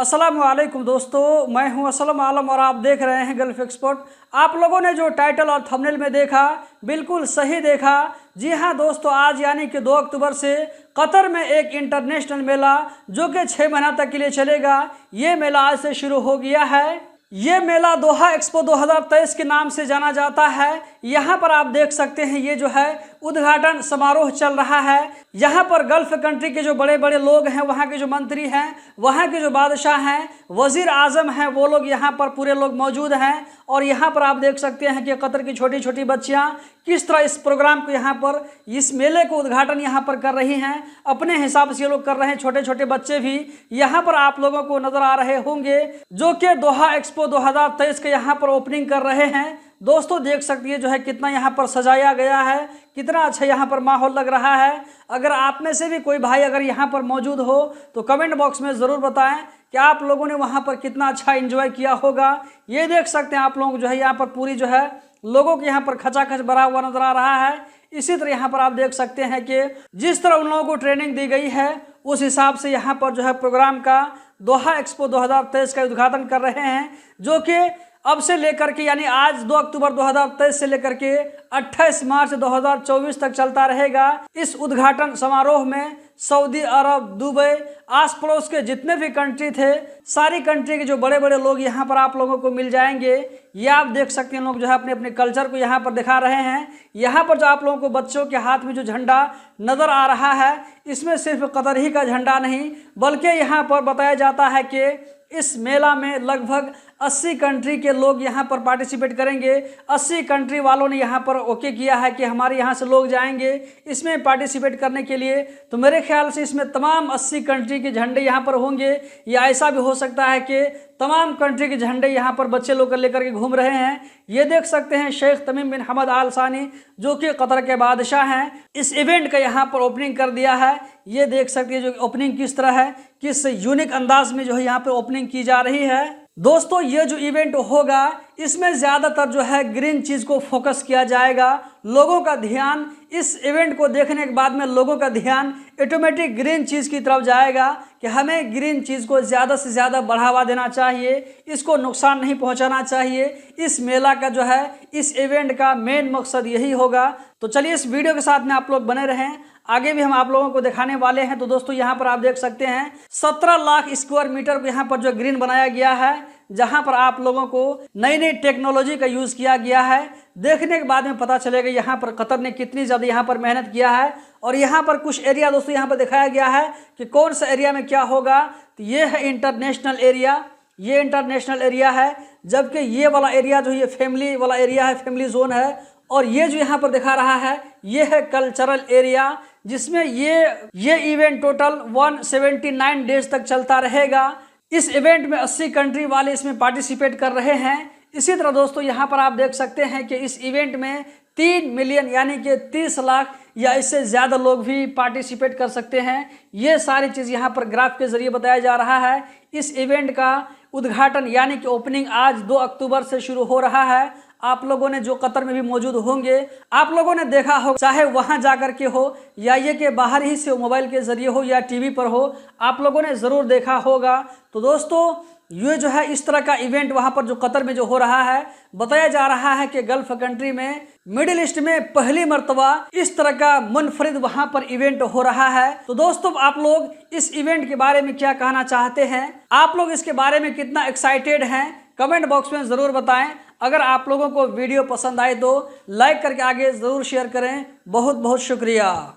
अस्सलाम वालेकुम दोस्तों, मैं हूं असलम आलम और आप देख रहे हैं गल्फ एक्सपर्ट। आप लोगों ने जो टाइटल और थंबनेल में देखा बिल्कुल सही देखा। जी हां दोस्तों, आज यानी कि 2 अक्टूबर से कतर में एक इंटरनेशनल मेला जो कि 6 महीना तक के लिए चलेगा, ये मेला आज से शुरू हो गया है। ये मेला दोहा एक्सपो 2023 के नाम से जाना जाता है। यहाँ पर आप देख सकते हैं, ये जो है उद्घाटन समारोह चल रहा है। यहाँ पर गल्फ कंट्री के जो बड़े बड़े लोग हैं, वहाँ के जो मंत्री हैं, वहाँ के जो बादशाह हैं, वजीर आजम हैं, वो लोग यहाँ पर पूरे लोग मौजूद हैं। और यहाँ पर आप देख सकते हैं कि कतर की छोटी छोटी बच्चियाँ किस तरह इस प्रोग्राम को यहाँ पर, इस मेले को उद्घाटन यहाँ पर कर रही हैं। अपने हिसाब से ये लोग कर रहे हैं। छोटे छोटे बच्चे भी यहाँ पर आप लोगों को नजर आ रहे होंगे, जो कि दोहा एक्सपो 2023 के यहाँ पर ओपनिंग कर रहे हैं। दोस्तों देख सकती है जो है कितना यहाँ पर सजाया गया है, कितना अच्छा यहाँ पर माहौल लग रहा है। अगर आप में से भी कोई भाई अगर यहाँ पर मौजूद हो तो कमेंट बॉक्स में ज़रूर बताएं कि आप लोगों ने वहाँ पर कितना अच्छा एंजॉय किया होगा। ये देख सकते हैं आप लोग जो है यहाँ पर पूरी जो है लोगों के यहाँ पर खचाखच भरा हुआ नजर आ रहा है। इसी तरह यहाँ पर आप देख सकते हैं कि जिस तरह उन लोगों को ट्रेनिंग दी गई है, उस हिसाब से यहाँ पर जो है प्रोग्राम का दोहा एक्सपो 2023 का उद्घाटन कर रहे हैं, जो कि अब से लेकर के यानी आज 2 अक्टूबर 2023 से लेकर के 28 मार्च 2024 तक चलता रहेगा। इस उद्घाटन समारोह में सऊदी अरब, दुबई, आस पड़ोस के जितने भी कंट्री थे, सारी कंट्री के जो बड़े बड़े लोग यहाँ पर आप लोगों को मिल जाएंगे। ये आप देख सकते हैं, लोग जो है अपने अपने कल्चर को यहाँ पर दिखा रहे हैं। यहाँ पर जो आप लोगों को बच्चों के हाथ में जो झंडा नज़र आ रहा है, इसमें सिर्फ कतर ही का झंडा नहीं, बल्कि यहाँ पर बताया जाता है कि इस मेला में लगभग 80 कंट्री के लोग यहाँ पर पार्टिसिपेट करेंगे। 80 कंट्री वालों ने यहाँ पर ओके किया है कि हमारे यहाँ से लोग जाएंगे इसमें पार्टिसिपेट करने के लिए। तो मेरे ख्याल से इसमें तमाम 80 कंट्री के झंडे यहाँ पर होंगे, या ऐसा भी हो सकता है कि तमाम कंट्री के झंडे यहाँ पर बच्चे लोग लेकर के घूम रहे हैं। ये देख सकते हैं शेख तमीम बिन हमद आल सानी, जो कि कतर के बादशाह हैं, इस इवेंट का यहाँ पर ओपनिंग कर दिया है। ये देख सकते हैं जो ओपनिंग किस तरह है, किस यूनिक अंदाज में जो है यहाँ पर ओपनिंग की जा रही है। दोस्तों ये जो इवेंट होगा, इसमें ज़्यादातर जो है ग्रीन चीज़ को फोकस किया जाएगा। लोगों का ध्यान इस इवेंट को देखने के बाद में लोगों का ध्यान ऑटोमेटिक ग्रीन चीज़ की तरफ जाएगा कि हमें ग्रीन चीज़ को ज़्यादा से ज़्यादा बढ़ावा देना चाहिए, इसको नुकसान नहीं पहुंचाना चाहिए। इस मेला का जो है, इस इवेंट का मेन मकसद यही होगा। तो चलिए इस वीडियो के साथ में आप लोग बने रहें, आगे भी हम आप लोगों को दिखाने वाले हैं। तो दोस्तों यहाँ पर आप देख सकते हैं 17 लाख स्क्वायर मीटर को यहाँ पर जो ग्रीन बनाया गया है, जहाँ पर आप लोगों को नई नई टेक्नोलॉजी का यूज़ किया गया है। देखने के बाद में पता चलेगा यहाँ पर कतर ने कितनी ज़्यादा यहाँ पर मेहनत किया है। और यहाँ पर कुछ एरिया दोस्तों यहाँ पर दिखाया गया है कि कौन सा एरिया में क्या होगा। तो ये है इंटरनेशनल एरिया, ये इंटरनेशनल एरिया है, जबकि ये वाला एरिया जो ये फैमिली वाला एरिया है, फैमिली जोन है। और ये जो यहाँ पर दिखा रहा है, ये है कल्चरल एरिया, जिसमें ये इवेंट टोटल 179 डेज तक चलता रहेगा। इस इवेंट में 80 कंट्री वाले इसमें पार्टिसिपेट कर रहे हैं। इसी तरह दोस्तों यहाँ पर आप देख सकते हैं कि इस इवेंट में 3 मिलियन यानी कि 30 लाख या इससे ज़्यादा लोग भी पार्टिसिपेट कर सकते हैं। ये सारी चीज़ यहाँ पर ग्राफ के जरिए बताया जा रहा है। इस इवेंट का उद्घाटन यानी कि ओपनिंग आज 2 अक्टूबर से शुरू हो रहा है। आप लोगों ने जो कतर में भी मौजूद होंगे, आप लोगों ने देखा हो, चाहे वहां जाकर के हो या ये कि बाहर ही से मोबाइल के जरिए हो या टीवी पर हो, आप लोगों ने ज़रूर देखा होगा। तो दोस्तों ये जो है इस तरह का इवेंट वहां पर जो कतर में जो हो रहा है, बताया जा रहा है कि गल्फ कंट्री में, मिडिल ईस्ट में पहली मर्तबा इस तरह का मुनफरिद वहां पर इवेंट हो रहा है। तो दोस्तों आप लोग इस इवेंट के बारे में क्या कहना चाहते हैं, आप लोग इसके बारे में कितना एक्साइटेड हैं, कमेंट बॉक्स में ज़रूर बताएं। अगर आप लोगों को वीडियो पसंद आए तो लाइक करके आगे ज़रूर शेयर करें। बहुत बहुत शुक्रिया।